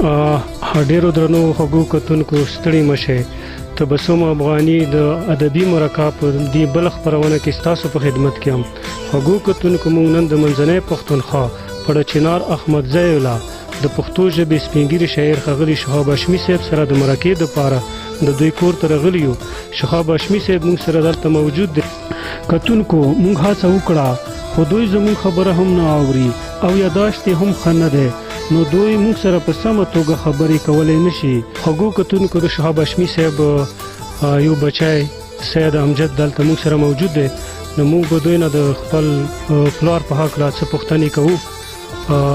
ډېرو درنو خوږو کتونکو ستړي مشئ. تبسم افغاني د ادبي مرکه په دې بله خپرونه کې ستاسو په خدمت کې یم. خوږو کتونکو موږ نن د منځنۍ پښتونخوا پړه چنار احمدزی ولا د پښتو ژبې سپین ږیري شاعر ښاغلي شهاب هاشمي صاحب سره د مرکې دپاره د دوی کور ته راغلي یو. شهاب هاشمي صاحب موږ سره دلته موجود دی. کتونکو موږ هڅه وکړه خو دوی زموږ خبره هم نه اوري او یاداشت یې هم ښه نه دی، نو دوی موږ سره په سمه توګه خبرې کولی نه شي. خوږو کتونکو د شهاب هاشمي صاحب یو بچی سید امجد دلته موږ سره موجود دی، نو موږ به دوی نه د خپل پلار په هکله څه پوښتنې کوو.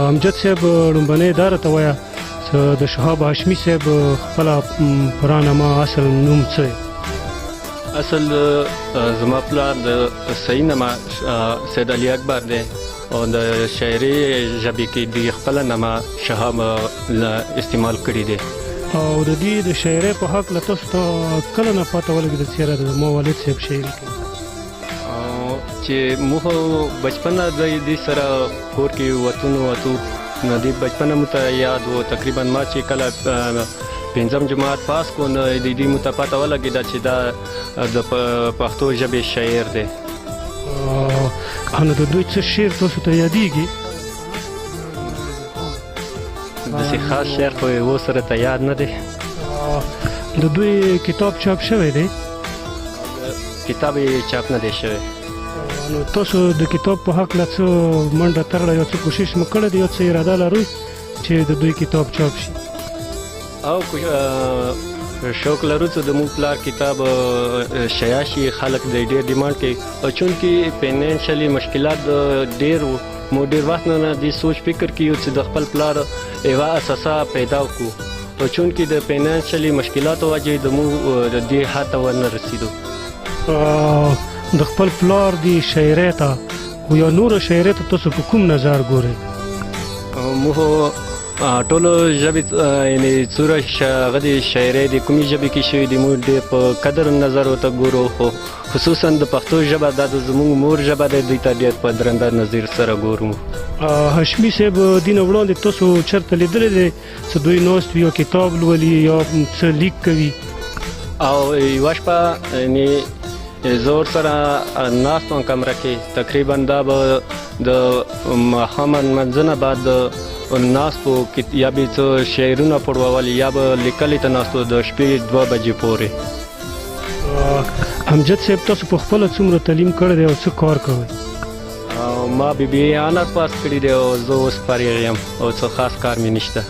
امجد صاحب لومبنۍ دا راته وایه چې د شهاب هاشمي صاحب خپله پرانامه اصل نوم څه دی؟ اصل زما پلار د صحیح نامه سید علي اکبر دی او د شاعري ژبې کې د خپله نامه شهاب استعمال کړي دی. او د دې د شاعرۍ په هکله تاسو ته کله نه پته ولګېده چې یاره د ما والد صاحب شاعري کوي؟ چې موږ بچپنه د دې سره کور کې وتو نو د بچپنه مو ته یاد و. تقریبا ما چې کله پنځم جماعت پاس کو نو د دې مو ته پته ولګېده چې دا د پښتو ژبې شاعر دی. نو د دوی څه شعر تاسو ته یادېږي؟ داسې خاص شعر خو یې اوس سره ته یاد نه دی. د دوی کتاب چاپ شوی دی؟ کتاب یې چاپ نه دی شوی. نو تاسو د کتاب په هکله څه منډه ترړه یا څه کوشش مو کړی دی یا څه اراده لرئ چې د دوی کتاب چاپ شي؟ او شوق لرو چې د مو پلار کتاب شایع شي. خلک د ډېر ډیمانډ کوي او چونکې فینانشلي مشکلات ډېر و، مو ډېر وخت نه دې سوچ فکر کیو چې د خپل پلار یوه اساسه پیدا کړو او چونکې د فینانشلي مشکلاتو وجې د مو د دې حد ته ونه رسېدو. د خپل پلار دی شاعرۍ ته او یا نورو شاعرۍ ته تاسو په کوم نظر ګورئ؟ موږ ټولو ژبې یعنې څومره هغه د شاعرۍ د کومې ژبې کې شوي دي موږ ډېر په قدر نظر ورته ګورو، خو خصوصا د پښتو ژبه دا د زموږ مور ژبه دی، دوی ته ډېر په درنده نظر سره ګورو. هاشمي صاحب دې نه وړاندې تاسو چېرته لیدلی دی چې دوی ناست وي یا کتاب لولي یا څه لیک کوي؟ او یوه شپه یعنې زه ورسره ناست وم کمره کې، تقریبا دا به د ماښام لمانځه نه بعد ناست و، یا به څه شعرونه پړوول یا به لیکلي ته ناست و د شپې 2 بجې پورې. امجد صاحب تاسو په خپله څومره تعلیم کړی دی او څه کار کوئ؟ ما BBA آنر پاس کړي دی او زه اوس فارغ یم او څه خاص کار مې نشته.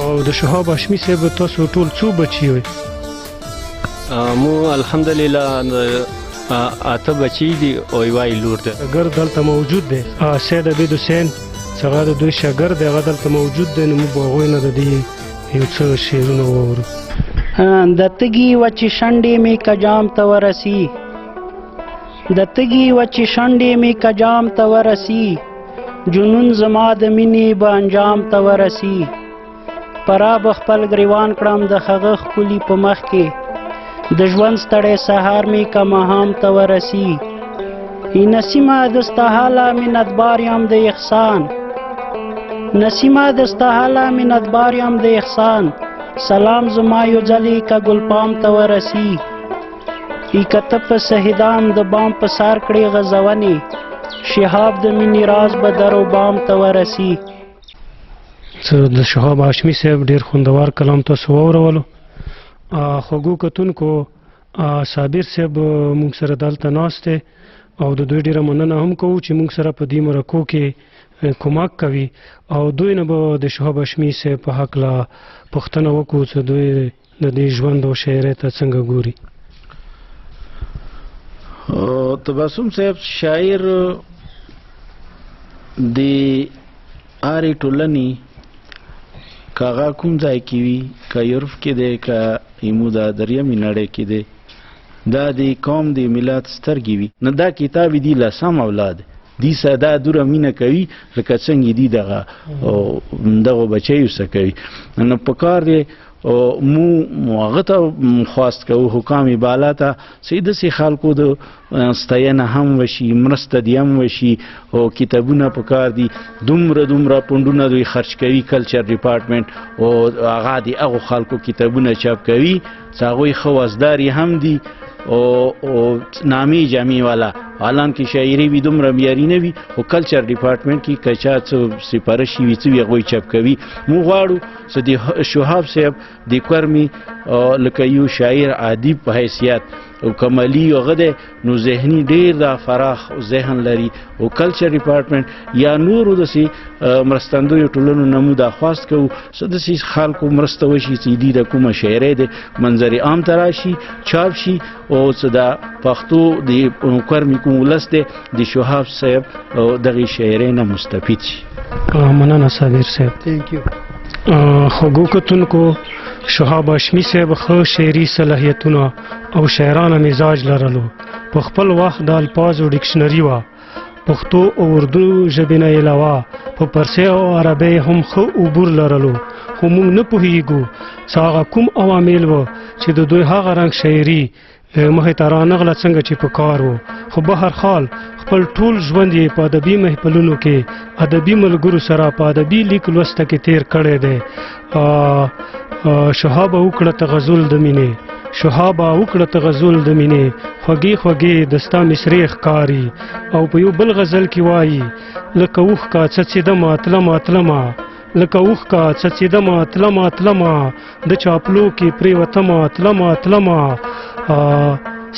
او د شهاب هاشمي صاحب تاسو ټول څو بچي وئ؟ مو الحمدلله 8 بچي دي او یوه لور ده. شاګرد دلته موجود دی سید عبید حسین چې هغه د دوی شاګرد دی، هغه دلته موجود دی، نو موږ به هغوی نه د دې یو څه شعرونه واورو. د تږي وچې شنډې مې کجام ته ورسي، د تږي وچې شنډې مې کجام ته ورسي، جنون زما د مینې به انجام ته ورسي، پرا به خپل ګریوان کړم د هغه ښکلي په مخ کې، د ژوند ستړی سهار مې که ماښام ته ورسي، نسیمه د ستا حاله منتبار یم د احسان، نسیمه د ستا حاله منتبار یم د احسان، سلام زما یو ځلې که ګلپام ته ورسي، ای که ته په سهیدان د بام په سر کړې غزونې، شهاب د مینې راز به در و بام ته ورسي. د شهاب هاشمي صاحب ډېر خوندور کلام تاسو واورولو. خوږو کتونکو صابر صاحب موږ سره دلته ناست دی او د دوی ډېره مننه هم کوو چې موږ سره په دې مرکو کې کومک کوي او دوی نه به د شهاب هاشمي صاحب په هکله پوښتنه وکړو چې دوی د دې ژوند او شاعرۍ ته څنګه ګوري. تبسم صاحب شاعر د هرې ټولنې که هغه کوم ځای کې وي، که یورپ کې دی که ایمو د دریمې نړۍ کې دی، دا د قوم د ملت سترګې وي. نو دا کتاب دی لسم اولاد دې سره دا دوره مینه کوي لکه څنګه دي دغه بچیو سره کوي. نو پکار دی مو هغه ته خواست کوو حکام بالا ته چې داسې خلکو د ستاینه هم وشي، مرسته دې هم وشي او کتابونه پکار دي. دومره پونډونه دوی خرچ کوي کلچر ډپارټمنټ او هغه د هغو خلکو کتابونه چاپ کوي چې هغوی ښه وزداري هم دي او نامي جامع والا، حالانکه شاعري وي دومره معیاري نه وي، خو کلچر ډپارټمنټ کې که چا څه سپارښي وي څه وي هغوی چاپ کوي. موږ غواړو چې د شهاب صاحب د کرمي لکه یو شاعر ادیب په حیثیت او کمالي هغه دی نو ذهني ډېر دا فراخ ذهن لري او کلچر ډپارټمنټ یا نورو داسې مرستندویو ټولنو نه موږ درخواست کوو چې داسې خلکو مرسته وشي چې دوی د کومه شاعرۍ د منظر عام ته راشي، چاپ شي او چې د پښتو د کرمي کوم ولس دی د شهاب صاحب دغې شاعرۍ نه مستفید شي. مننه صابر صاحب. خوږو کتونکو، شهاب هاشمي صاحب ښه شعري صلاحیتونه او شاعرانه مزاج لرلو. په خپل وخت د الفاظو ډکشنري وه، پښتو او اردو ژبې نه علاوه په پرسي او عربۍ هم ښه عبور لرلو. خو موږ نه پوهیږو چې هغه کوم عوامل وه چې د دوی هغه رنګ شاعري مخې ته رانغله څنګه چې په کار و. خو به هر حال خپل ټول ژوند یې په ادبي محفلونو کې ادبي ملګرو سره په ادبي لیک لوسته کې تیر کړی دی. شهاب وکړه تغزل د مینې، شهاب وکړه تغزل د مینې، خوږې د ستا مصرې ښکاري. او په یو بل غزل کې وایي لکه اوښکه څڅېدمه تلمه، لکه اوښکه څڅېدمه تلمه، د چاپلو کې پرېوتمه تلمه،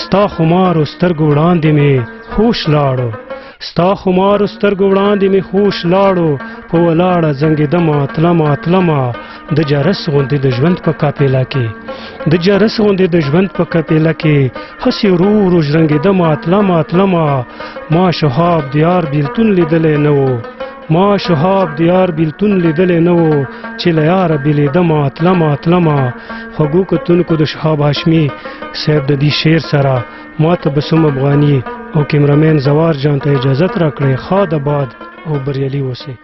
ستا خمارو سترګو وړاندې مې هوش لاړو، ستا خمارو سترګو وړاندې مې هوش لاړو، په ولاړه زنګېدمه تلمه، د جرس غوندې د ژوند په قافله کې، د جرس غوندې د ژوند په قافله کې هسې ورو ژرنګېدمه تلمه. ما شهاب د یار بیلتون لیدلی نه و، ما شهاب د یار بیلتون لیدلی نه و، چې له یاره بېلېدمه تلمه. خوږو کتونکو، د شهاب هاشمي صاحب د دې شعر سره ما ته بسوم افغاني او کیمرامین زوار جان ته اجازت راکړئ. ښاد آباد او بریالي اوسئ.